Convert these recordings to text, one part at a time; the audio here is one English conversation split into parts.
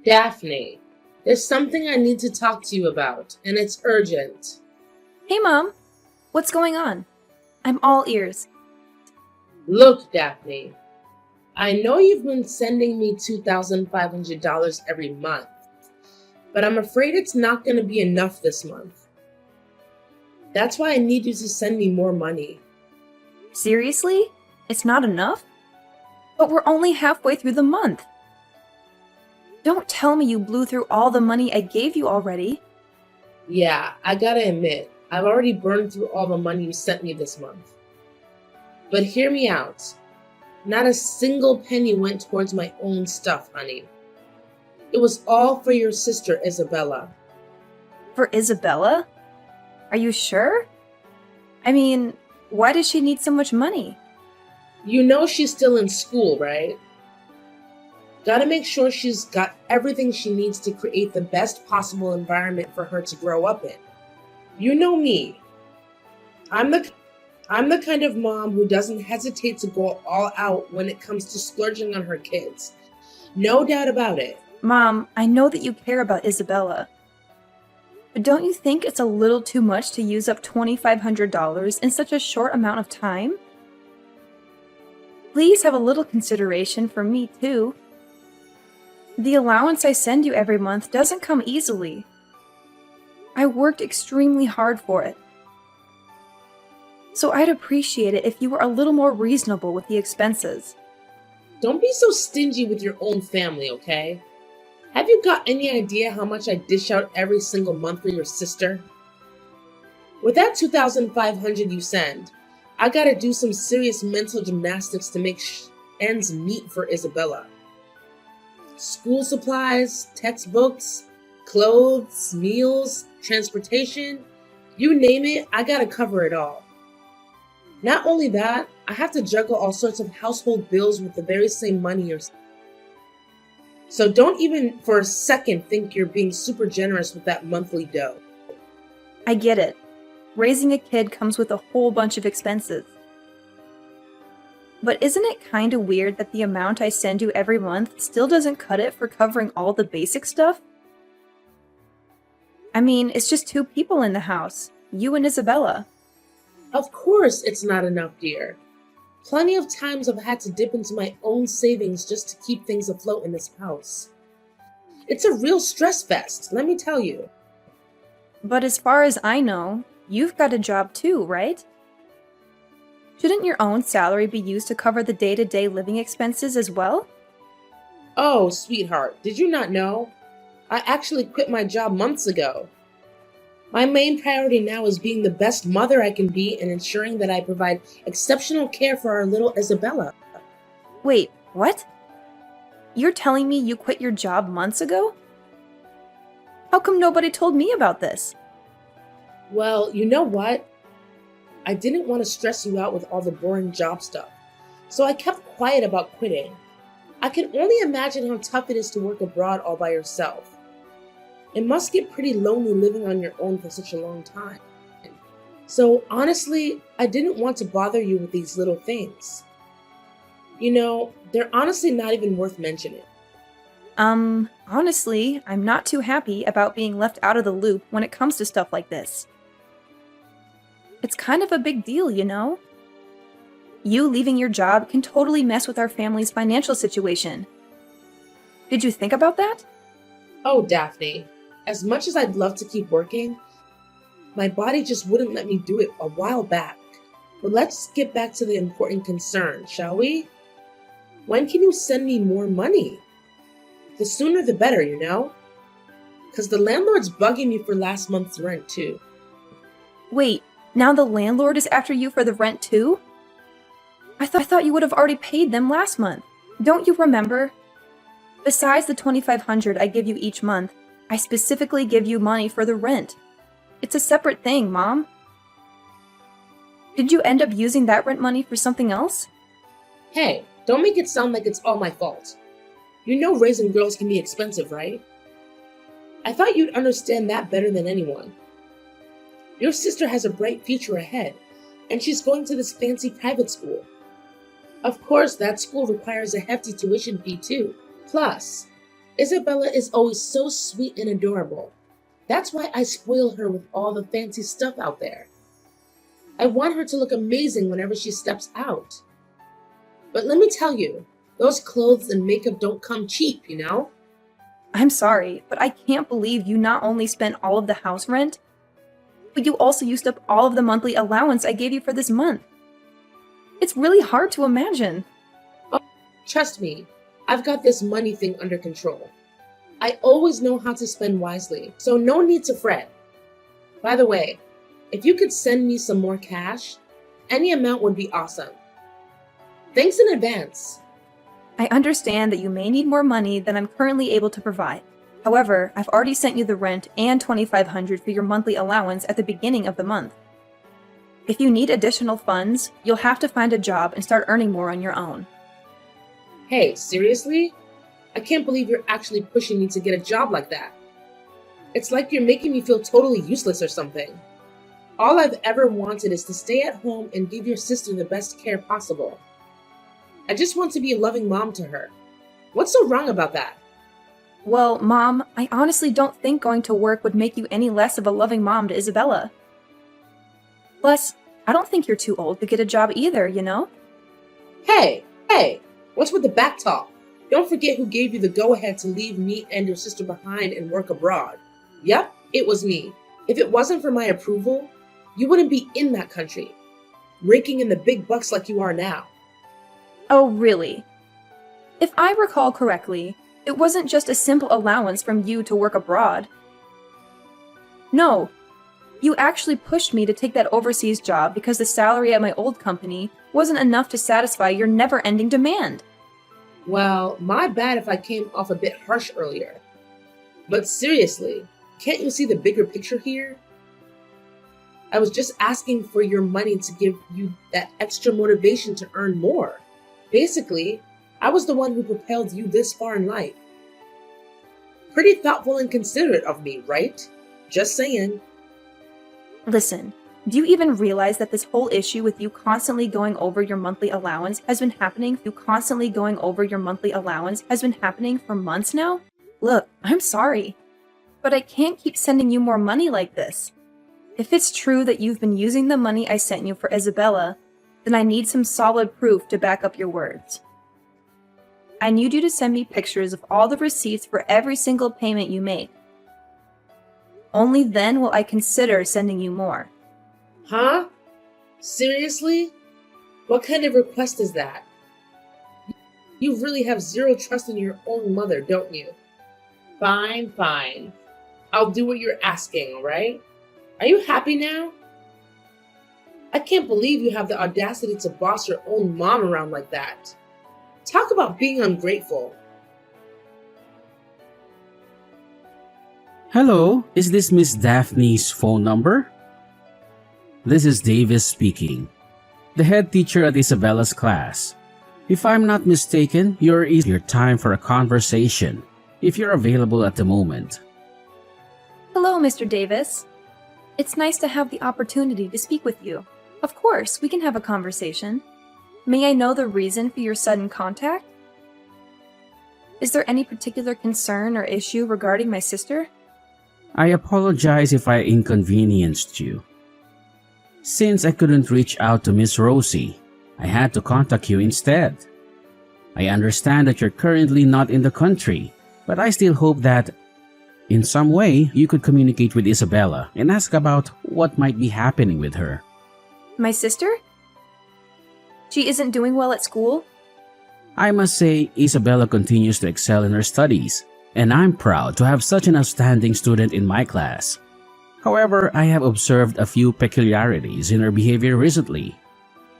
Daphne, there's something I need to talk to you about, and it's urgent. Hey, Mom. What's going on? I'm all ears. Look, Daphne, I know you've been sending me $2,500 every month, but I'm afraid it's not going to be enough this month. That's why I need you to send me more money. Seriously? It's not enough? But we're only halfway through the month. Don't tell me you blew through all the money I gave you already. Yeah, I gotta admit, I've already burned through all the money you sent me this month. But hear me out. Not a single penny went towards my own stuff, honey. It was all for your sister, Isabella. For Isabella? Are you sure? I mean, why does she need so much money? You know she's still in school, right? Gotta make sure she's got everything she needs to create the best possible environment for her to grow up in. You know me. I'm the kind of mom who doesn't hesitate to go all out when it comes to splurging on her kids. No doubt about it. Mom, I know that you care about Isabella. But don't you think it's a little too much to use up $2,500 in such a short amount of time? Please have a little consideration for me, too. The allowance I send you every month doesn't come easily. I worked extremely hard for it. So I'd appreciate it if you were a little more reasonable with the expenses. Don't be so stingy with your own family, okay? Have you got any idea how much I dish out every single month for your sister? With that $2,500 you send, I gotta do some serious mental gymnastics to make ends meet for Isabella. School supplies, textbooks, clothes, meals, transportation, you name it, I gotta cover it all. Not only that, I have to juggle all sorts of household bills with the very same money you're. So don't even for a second think you're being super generous with that monthly dough. I get it. Raising a kid comes with a whole bunch of expenses. But isn't it kinda weird that the amount I send you every month still doesn't cut it for covering all the basic stuff? I mean, it's just two people in the house, you and Isabella. Of course it's not enough, dear. Plenty of times I've had to dip into my own savings just to keep things afloat in this house. It's a real stress fest, let me tell you. But as far as I know, you've got a job too, right? Shouldn't your own salary be used to cover the day-to-day living expenses as well? Oh, sweetheart, did you not know? I actually quit my job months ago. My main priority now is being the best mother I can be and ensuring that I provide exceptional care for our little Isabella. Wait, what? You're telling me you quit your job months ago? How come nobody told me about this? Well, you know what? I didn't want to stress you out with all the boring job stuff, so I kept quiet about quitting. I can only imagine how tough it is to work abroad all by yourself. It must get pretty lonely living on your own for such a long time. So honestly, I didn't want to bother you with these little things. You know, they're honestly not even worth mentioning. Honestly, I'm not too happy about being left out of the loop when it comes to stuff like this. It's kind of a big deal, you know? You leaving your job can totally mess with our family's financial situation. Did you think about that? Oh, Daphne, as much as I'd love to keep working, my body just wouldn't let me do it a while back. But let's get back to the important concern, shall we? When can you send me more money? The sooner the better, you know? Because the landlord's bugging me for last month's rent, too. Wait, now the landlord is after you for the rent too? I thought you would have already paid them last month. Don't you remember? Besides the $2,500 I give you each month, I specifically give you money for the rent. It's a separate thing, Mom. Did you end up using that rent money for something else? Hey, don't make it sound like it's all my fault. You know raising girls can be expensive, right? I thought you'd understand that better than anyone. Your sister has a bright future ahead, and she's going to this fancy private school. Of course, that school requires a hefty tuition fee too. Plus, Isabella is always so sweet and adorable. That's why I spoil her with all the fancy stuff out there. I want her to look amazing whenever she steps out. But let me tell you, those clothes and makeup don't come cheap, you know? I'm sorry, but I can't believe you not only spent all of the house rent, but you also used up all of the monthly allowance I gave you for this month. It's really hard to imagine. Oh, trust me, I've got this money thing under control. I always know how to spend wisely, so no need to fret. By the way, if you could send me some more cash, any amount would be awesome. Thanks in advance. I understand that you may need more money than I'm currently able to provide. However, I've already sent you the rent and $2,500 for your monthly allowance at the beginning of the month. If you need additional funds, you'll have to find a job and start earning more on your own. Hey, seriously? I can't believe you're actually pushing me to get a job like that. It's like you're making me feel totally useless or something. All I've ever wanted is to stay at home and give your sister the best care possible. I just want to be a loving mom to her. What's so wrong about that? Well, Mom, I honestly don't think going to work would make you any less of a loving mom to Isabella. Plus, I don't think you're too old to get a job either, you know? Hey, what's with the back talk? Don't forget who gave you the go-ahead to leave me and your sister behind and work abroad. Yep, it was me. If it wasn't for my approval, you wouldn't be in that country, raking in the big bucks like you are now. Oh, really? If I recall correctly, it wasn't just a simple allowance from you to work abroad. No, you actually pushed me to take that overseas job because the salary at my old company wasn't enough to satisfy your never-ending demand. Well, my bad if I came off a bit harsh earlier. But seriously, can't you see the bigger picture here? I was just asking for your money to give you that extra motivation to earn more. Basically, I was the one who propelled you this far in life. Pretty thoughtful and considerate of me, right? Just saying. Listen, do you even realize that this whole issue with you constantly going over your monthly allowance has been happening? For months now? Look, I'm sorry, but I can't keep sending you more money like this. If it's true that you've been using the money I sent you for Isabella, then I need some solid proof to back up your words. I need you to send me pictures of all the receipts for every single payment you make. Only then will I consider sending you more. Huh? Seriously? What kind of request is that? You really have zero trust in your own mother, don't you? Fine. I'll do what you're asking, alright? Are you happy now? I can't believe you have the audacity to boss your own mom around like that. Talk about being ungrateful. Hello, is this Miss Daphne's phone number? This is Davis speaking, the head teacher at Isabella's class. If I'm not mistaken, you're your time for a conversation, if you're available at the moment. Hello, Mr. Davis. It's nice to have the opportunity to speak with you. Of course, we can have a conversation. May I know the reason for your sudden contact? Is there any particular concern or issue regarding my sister? I apologize if I inconvenienced you. Since I couldn't reach out to Miss Rosie, I had to contact you instead. I understand that you're currently not in the country, but I still hope that in some way you could communicate with Isabella and ask about what might be happening with her. My sister? She isn't doing well at school? I must say Isabella continues to excel in her studies, and I'm proud to have such an outstanding student in my class. However, I have observed a few peculiarities in her behavior recently.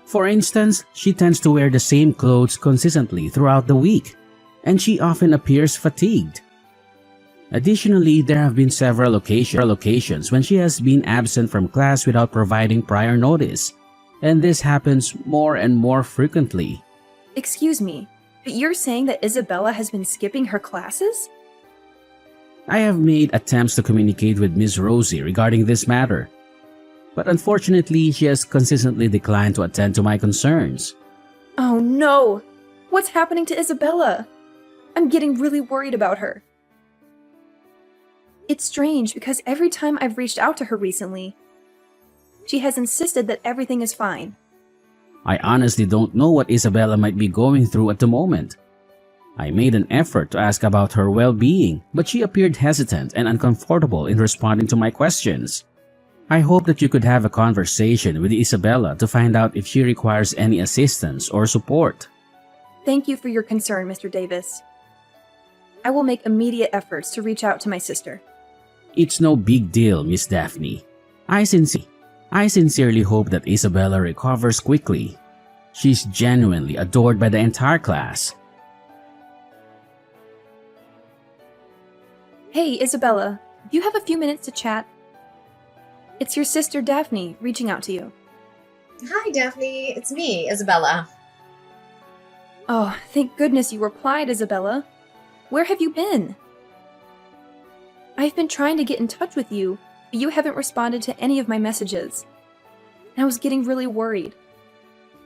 For instance, she tends to wear the same clothes consistently throughout the week, and she often appears fatigued. Additionally, there have been several occasions when she has been absent from class without providing prior notice, and this happens more and more frequently. Excuse me, but you're saying that Isabella has been skipping her classes? I have made attempts to communicate with Miss Rosie regarding this matter, but unfortunately she has consistently declined to attend to my concerns. Oh no! What's happening to Isabella? I'm getting really worried about her. It's strange because every time I've reached out to her recently, she has insisted that everything is fine. I honestly don't know what Isabella might be going through at the moment. I made an effort to ask about her well-being, but she appeared hesitant and uncomfortable in responding to my questions. I hope that you could have a conversation with Isabella to find out if she requires any assistance or support. Thank you for your concern, Mr. Davis. I will make immediate efforts to reach out to my sister. It's no big deal, Miss Daphne. I sincerely hope that Isabella recovers quickly. She's genuinely adored by the entire class. Hey, Isabella, do you have a few minutes to chat? It's your sister Daphne reaching out to you. Hi, Daphne. It's me, Isabella. Oh, thank goodness you replied, Isabella. Where have you been? I've been trying to get in touch with you, but you haven't responded to any of my messages. And I was getting really worried.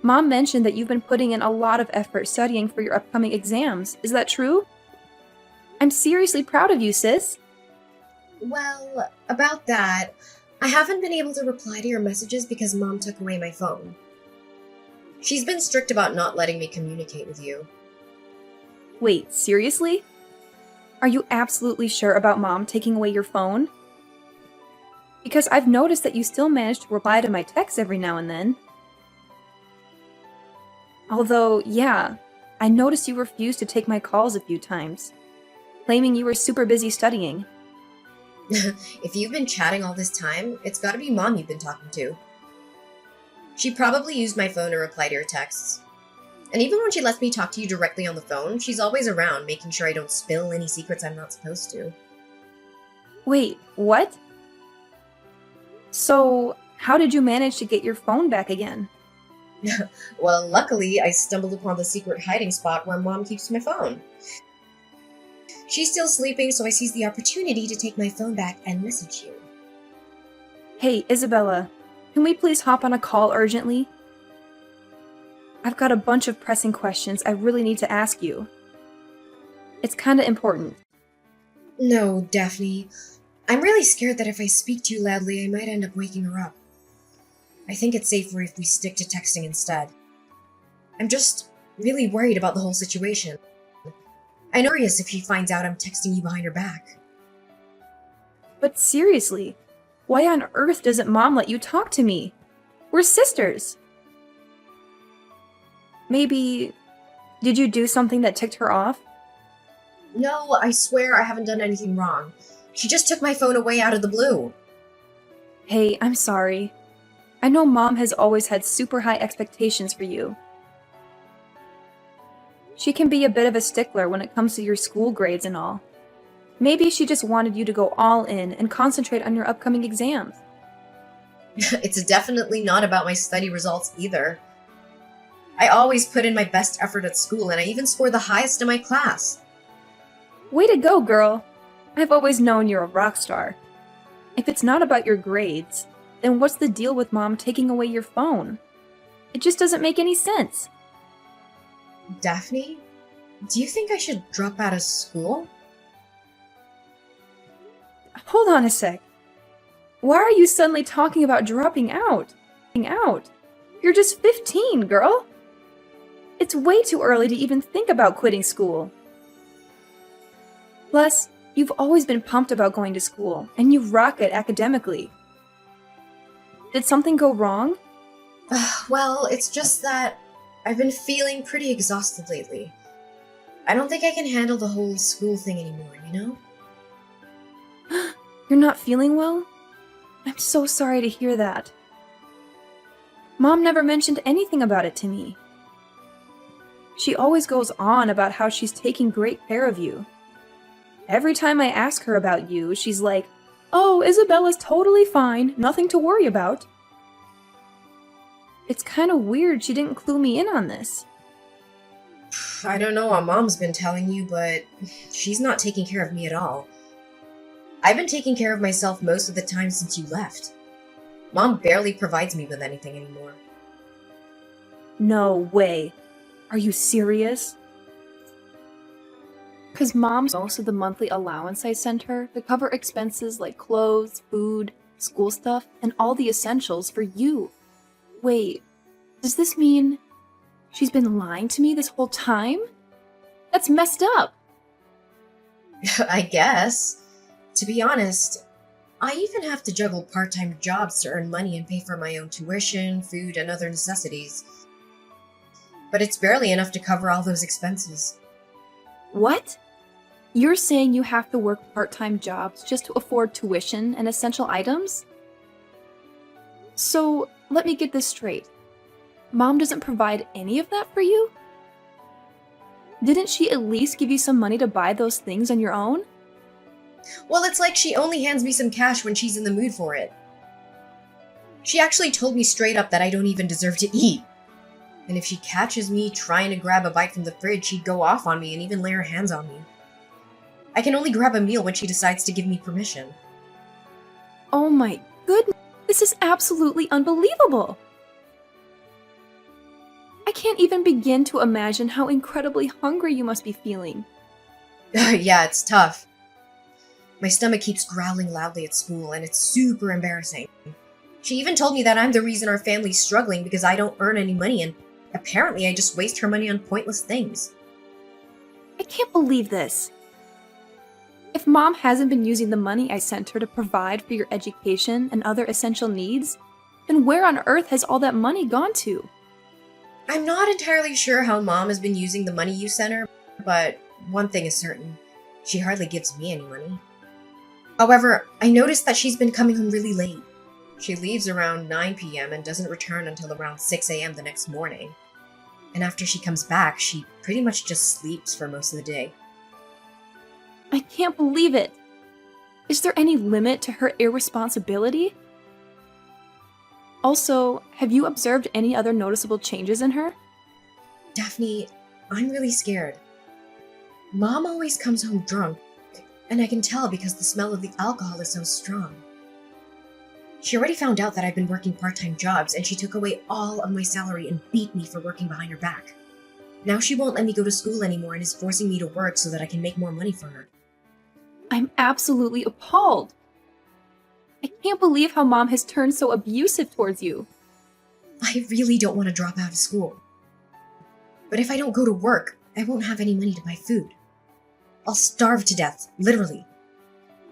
Mom mentioned that you've been putting in a lot of effort studying for your upcoming exams. Is that true? I'm seriously proud of you, sis. Well, about that, I haven't been able to reply to your messages because Mom took away my phone. She's been strict about not letting me communicate with you. Wait, seriously? Are you absolutely sure about Mom taking away your phone? Because I've noticed that you still manage to reply to my texts every now and then. Although, yeah, I noticed you refused to take my calls a few times, claiming you were super busy studying. If you've been chatting all this time, it's gotta be Mom you've been talking to. She probably used my phone to reply to your texts. And even when she lets me talk to you directly on the phone, she's always around, making sure I don't spill any secrets I'm not supposed to. Wait, what? So, how did you manage to get your phone back again? Well, luckily, I stumbled upon the secret hiding spot where Mom keeps my phone. She's still sleeping, so I seized the opportunity to take my phone back and message you. Hey, Isabella, can we please hop on a call urgently? I've got a bunch of pressing questions I really need to ask you. It's kinda important. No, Daphne. I'm really scared that if I speak too loudly, I might end up waking her up. I think it's safer if we stick to texting instead. I'm just really worried about the whole situation. I'm curious if she finds out I'm texting you behind her back. But seriously, why on earth doesn't Mom let you talk to me? We're sisters! Maybe... did you do something that ticked her off? No, I swear I haven't done anything wrong. She just took my phone away out of the blue. Hey, I'm sorry. I know Mom has always had super high expectations for you. She can be a bit of a stickler when it comes to your school grades and all. Maybe she just wanted you to go all in and concentrate on your upcoming exams. It's definitely not about my study results either. I always put in my best effort at school, and I even scored the highest in my class. Way to go, girl! I've always known you're a rock star. If it's not about your grades, then what's the deal with Mom taking away your phone? It just doesn't make any sense. Daphne, do you think I should drop out of school? Hold on a sec. Why are you suddenly talking about dropping out? You're just 15, girl! It's way too early to even think about quitting school. Plus, you've always been pumped about going to school, and you rock it academically. Did something go wrong? Well, it's just that I've been feeling pretty exhausted lately. I don't think I can handle the whole school thing anymore, you know? You're not feeling well? I'm so sorry to hear that. Mom never mentioned anything about it to me. She always goes on about how she's taking great care of you. Every time I ask her about you, she's like, "Oh, Isabella's totally fine, nothing to worry about." It's kind of weird she didn't clue me in on this. I don't know what Mom's been telling you, but she's not taking care of me at all. I've been taking care of myself most of the time since you left. Mom barely provides me with anything anymore. No way. Are you serious? Because mom's most of the monthly allowance I sent her to cover expenses like clothes, food, school stuff, and all the essentials for you. Wait, does this mean she's been lying to me this whole time? That's messed up. I guess. To be honest, I even have to juggle part-time jobs to earn money and pay for my own tuition, food, and other necessities. But it's barely enough to cover all those expenses. What? You're saying you have to work part-time jobs just to afford tuition and essential items? So, let me get this straight. Mom doesn't provide any of that for you? Didn't she at least give you some money to buy those things on your own? Well, it's like she only hands me some cash when she's in the mood for it. She actually told me straight up that I don't even deserve to eat. And if she catches me trying to grab a bite from the fridge, she'd go off on me and even lay her hands on me. I can only grab a meal when she decides to give me permission. Oh my goodness, this is absolutely unbelievable! I can't even begin to imagine how incredibly hungry you must be feeling. Yeah, it's tough. My stomach keeps growling loudly at school, and it's super embarrassing. She even told me that I'm the reason our family's struggling because I don't earn any money, and apparently I just waste her money on pointless things. I can't believe this. If Mom hasn't been using the money I sent her to provide for your education and other essential needs, then where on earth has all that money gone to? I'm not entirely sure how Mom has been using the money you sent her, but one thing is certain. She hardly gives me any money. However, I noticed that she's been coming home really late. She leaves around 9 p.m. and doesn't return until around 6 a.m. the next morning. And after she comes back, she pretty much just sleeps for most of the day. I can't believe it. Is there any limit to her irresponsibility? Also, have you observed any other noticeable changes in her? Daphne, I'm really scared. Mom always comes home drunk, and I can tell because the smell of the alcohol is so strong. She already found out that I've been working part-time jobs, and she took away all of my salary and beat me for working behind her back. Now she won't let me go to school anymore and is forcing me to work so that I can make more money for her. I'm absolutely appalled. I can't believe how Mom has turned so abusive towards you. I really don't want to drop out of school. But if I don't go to work, I won't have any money to buy food. I'll starve to death, literally.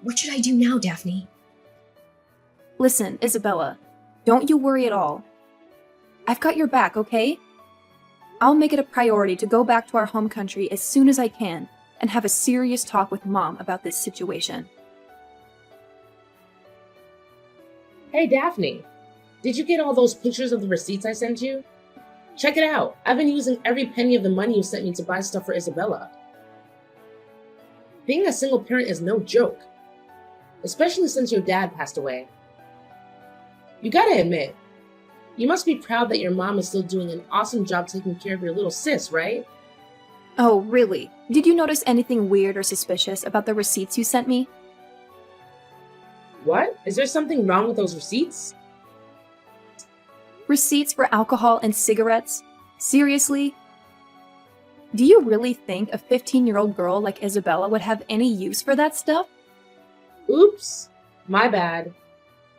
What should I do now, Daphne? Listen, Isabella, don't you worry at all. I've got your back, okay? I'll make it a priority to go back to our home country as soon as I can and have a serious talk with Mom about this situation. Hey, Daphne, did you get all those pictures of the receipts I sent you? Check it out. I've been using every penny of the money you sent me to buy stuff for Isabella. Being a single parent is no joke, especially since your dad passed away. You gotta admit, you must be proud that your mom is still doing an awesome job taking care of your little sis, right? Oh, really? Did you notice anything weird or suspicious about the receipts you sent me? What? Is there something wrong with those receipts? Receipts for alcohol and cigarettes? Seriously? Do you really think a 15-year-old girl like Isabella would have any use for that stuff? Oops, my bad.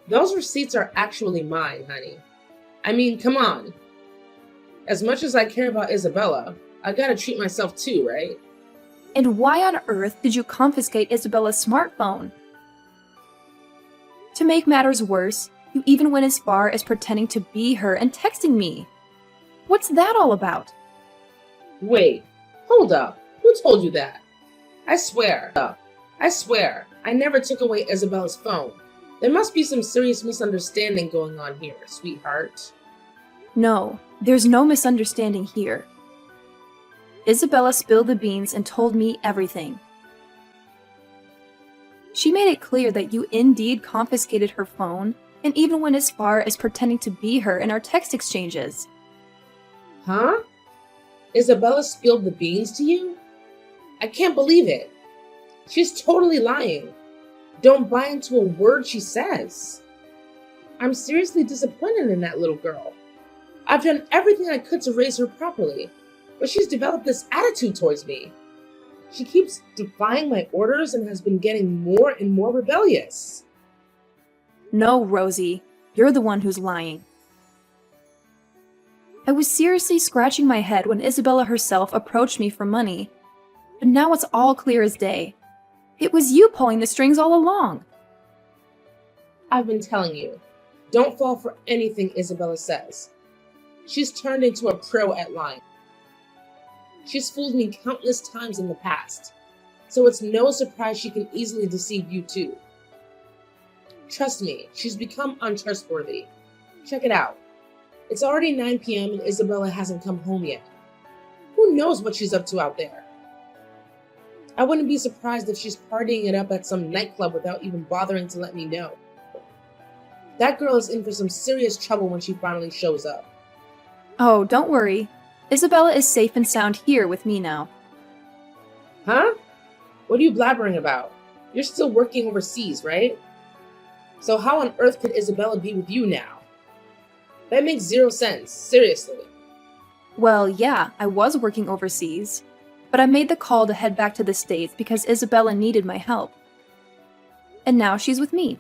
Those receipts are actually mine, honey. I mean, come on. As much as I care about Isabella, I gotta treat myself too, right? And why on earth did you confiscate Isabella's smartphone? To make matters worse, you even went as far as pretending to be her and texting me. What's that all about? Wait, hold up. Who told you that? I swear, I never took away Isabella's phone. There must be some serious misunderstanding going on here, sweetheart. No, there's no misunderstanding here. Isabella spilled the beans and told me everything. She made it clear that you indeed confiscated her phone and even went as far as pretending to be her in our text exchanges. Huh? Isabella spilled the beans to you? I can't believe it. She's totally lying. Don't buy into a word she says. I'm seriously disappointed in that little girl. I've done everything I could to raise her properly, but she's developed this attitude towards me. She keeps defying my orders and has been getting more and more rebellious. No, Rosie, you're the one who's lying. I was seriously scratching my head when Isabella herself approached me for money. But now it's all clear as day. It was you pulling the strings all along. I've been telling you, don't fall for anything Isabella says. She's turned into a pro at lying. She's fooled me countless times in the past, so it's no surprise she can easily deceive you too. Trust me, she's become untrustworthy. Check it out. It's already 9 p.m. and Isabella hasn't come home yet. Who knows what she's up to out there? I wouldn't be surprised if she's partying it up at some nightclub without even bothering to let me know. That girl is in for some serious trouble when she finally shows up. Oh, don't worry. Isabella is safe and sound here with me now. Huh? What are you blabbering about? You're still working overseas, right? So how on earth could Isabella be with you now? That makes zero sense, seriously. Well, yeah, I was working overseas, but I made the call to head back to the States because Isabella needed my help. And now she's with me.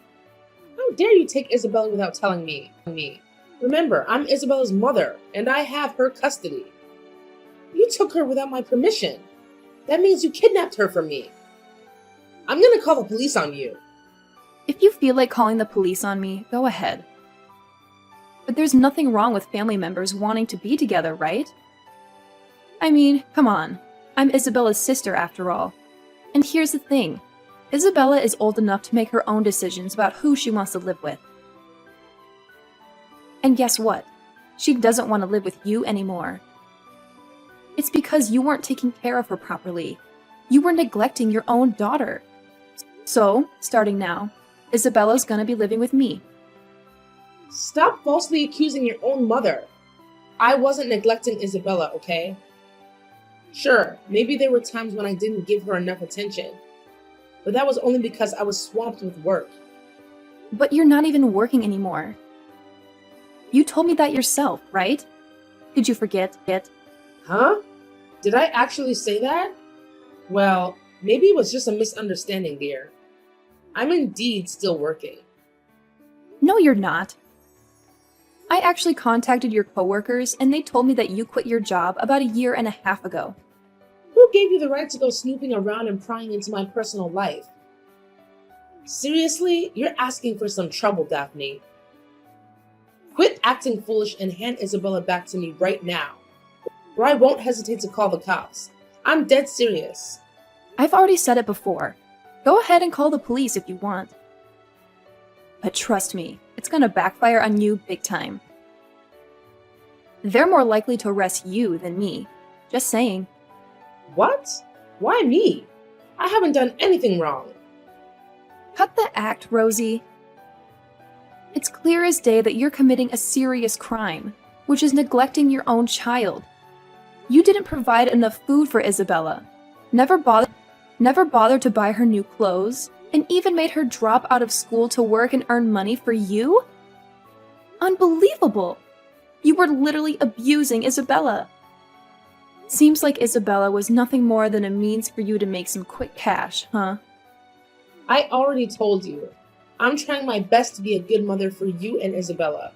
How dare you take Isabella without telling me? Remember, I'm Isabella's mother, and I have her custody. You took her without my permission. That means you kidnapped her from me. I'm gonna call the police on you. If you feel like calling the police on me, go ahead. But there's nothing wrong with family members wanting to be together, right? I mean, come on. I'm Isabella's sister after all. And here's the thing. Isabella is old enough to make her own decisions about who she wants to live with. And guess what? She doesn't want to live with you anymore. It's because you weren't taking care of her properly. You were neglecting your own daughter. So, starting now, Isabella's gonna be living with me. Stop falsely accusing your own mother. I wasn't neglecting Isabella, okay? Sure, maybe there were times when I didn't give her enough attention, but that was only because I was swamped with work. But you're not even working anymore. You told me that yourself, right? Did you forget it? Huh? Did I actually say that? Well, maybe it was just a misunderstanding, dear. I'm indeed still working. No, you're not. I actually contacted your coworkers and they told me that you quit your job about 1.5 years ago. Who gave you the right to go snooping around and prying into my personal life? Seriously, you're asking for some trouble, Daphne. Quit acting foolish and hand Isabella back to me right now, or I won't hesitate to call the cops. I'm dead serious. I've already said it before. Go ahead and call the police if you want. But trust me, it's gonna backfire on you big time. They're more likely to arrest you than me. Just saying. What? Why me? I haven't done anything wrong. Cut the act, Rosie. It's clear as day that you're committing a serious crime, which is neglecting your own child. You didn't provide enough food for Isabella, never bothered to buy her new clothes, and even made her drop out of school to work and earn money for you? Unbelievable! You were literally abusing Isabella. Seems like Isabella was nothing more than a means for you to make some quick cash, huh? I already told you. I'm trying my best to be a good mother for you and Isabella.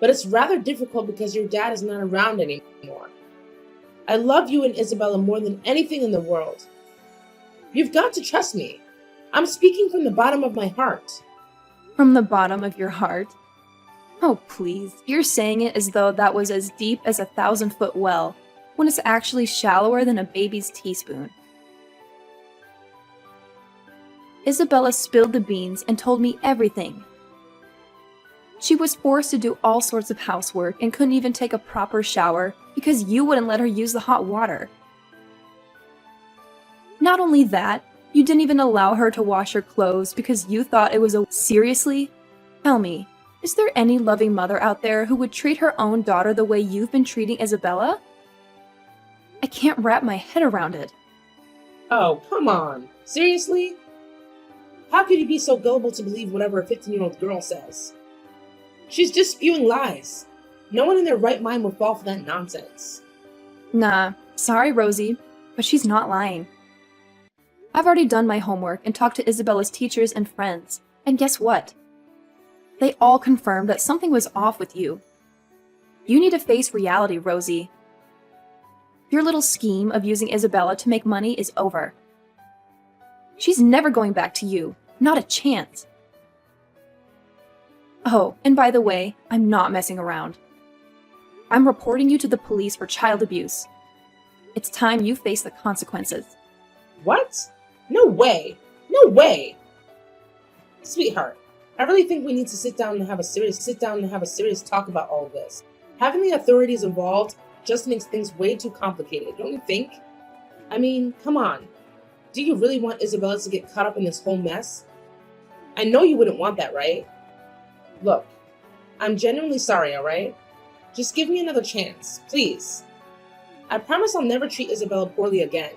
But it's rather difficult because your dad is not around anymore. I love you and Isabella more than anything in the world. You've got to trust me. I'm speaking from the bottom of my heart. From the bottom of your heart? Oh, please. You're saying it as though that was as deep as a 1,000-foot well, when it's actually shallower than a baby's teaspoon. Isabella spilled the beans and told me everything. She was forced to do all sorts of housework and couldn't even take a proper shower because you wouldn't let her use the hot water. Not only that, you didn't even allow her to wash her clothes because you thought it was a— Seriously? Tell me, is there any loving mother out there who would treat her own daughter the way you've been treating Isabella? I can't wrap my head around it. Oh, come on. Seriously? How could you be so gullible to believe whatever a 15-year-old girl says? She's just spewing lies. No one in their right mind would fall for that nonsense. Nah, sorry, Rosie. but she's not lying. I've already done my homework and talked to Isabella's teachers and friends, and guess what? They all confirmed that something was off with you. You need to face reality, Rosie. Your little scheme of using Isabella to make money is over. She's never going back to you. Not a chance. Oh, and by the way, I'm not messing around. I'm reporting you to the police for child abuse. It's time you face the consequences. What? No way! No way! Sweetheart, I really think we need to sit down and have a serious talk about all of this. Having the authorities involved just makes things way too complicated, don't you think? I mean, come on. Do you really want Isabella to get caught up in this whole mess? I know you wouldn't want that, right? Look, I'm genuinely sorry, alright? Just give me another chance, please. I promise I'll never treat Isabella poorly again.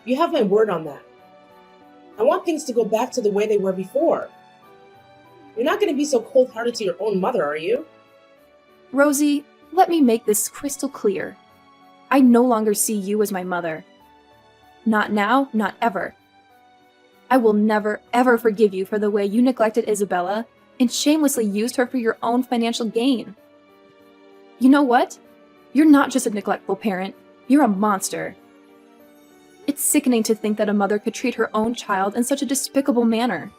You have my word on that. I want things to go back to the way they were before. You're not going to be so cold-hearted to your own mother, are you? Rosie, let me make this crystal clear. I no longer see you as my mother. Not now, not ever. I will never, ever forgive you for the way you neglected Isabella and shamelessly used her for your own financial gain. You know what? You're not just a neglectful parent, you're a monster. It's sickening to think that a mother could treat her own child in such a despicable manner.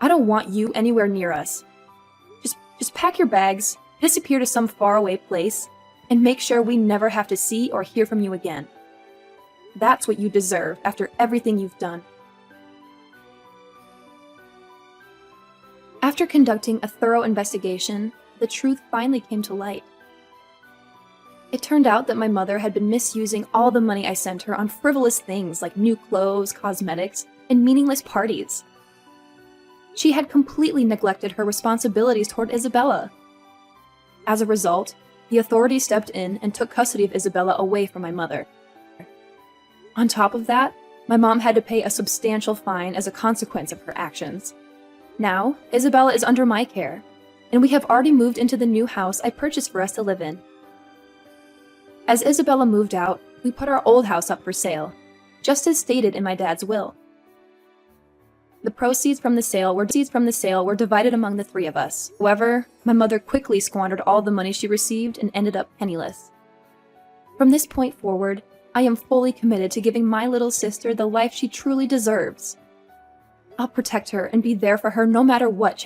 I don't want you anywhere near us. Just pack your bags, disappear to some faraway place, and make sure we never have to see or hear from you again. That's what you deserve after everything you've done. After conducting a thorough investigation, the truth finally came to light. It turned out that my mother had been misusing all the money I sent her on frivolous things like new clothes, cosmetics, and meaningless parties. She had completely neglected her responsibilities toward Isabella. As a result, the authorities stepped in and took custody of Isabella away from my mother. On top of that, my mom had to pay a substantial fine as a consequence of her actions. Now, Isabella is under my care, and we have already moved into the new house I purchased for us to live in. As Isabella moved out, we put our old house up for sale, just as stated in my dad's will. The proceeds from the sale were divided among the three of us. However, my mother quickly squandered all the money she received and ended up penniless. From this point forward, I am fully committed to giving my little sister the life she truly deserves. I'll protect her and be there for her no matter what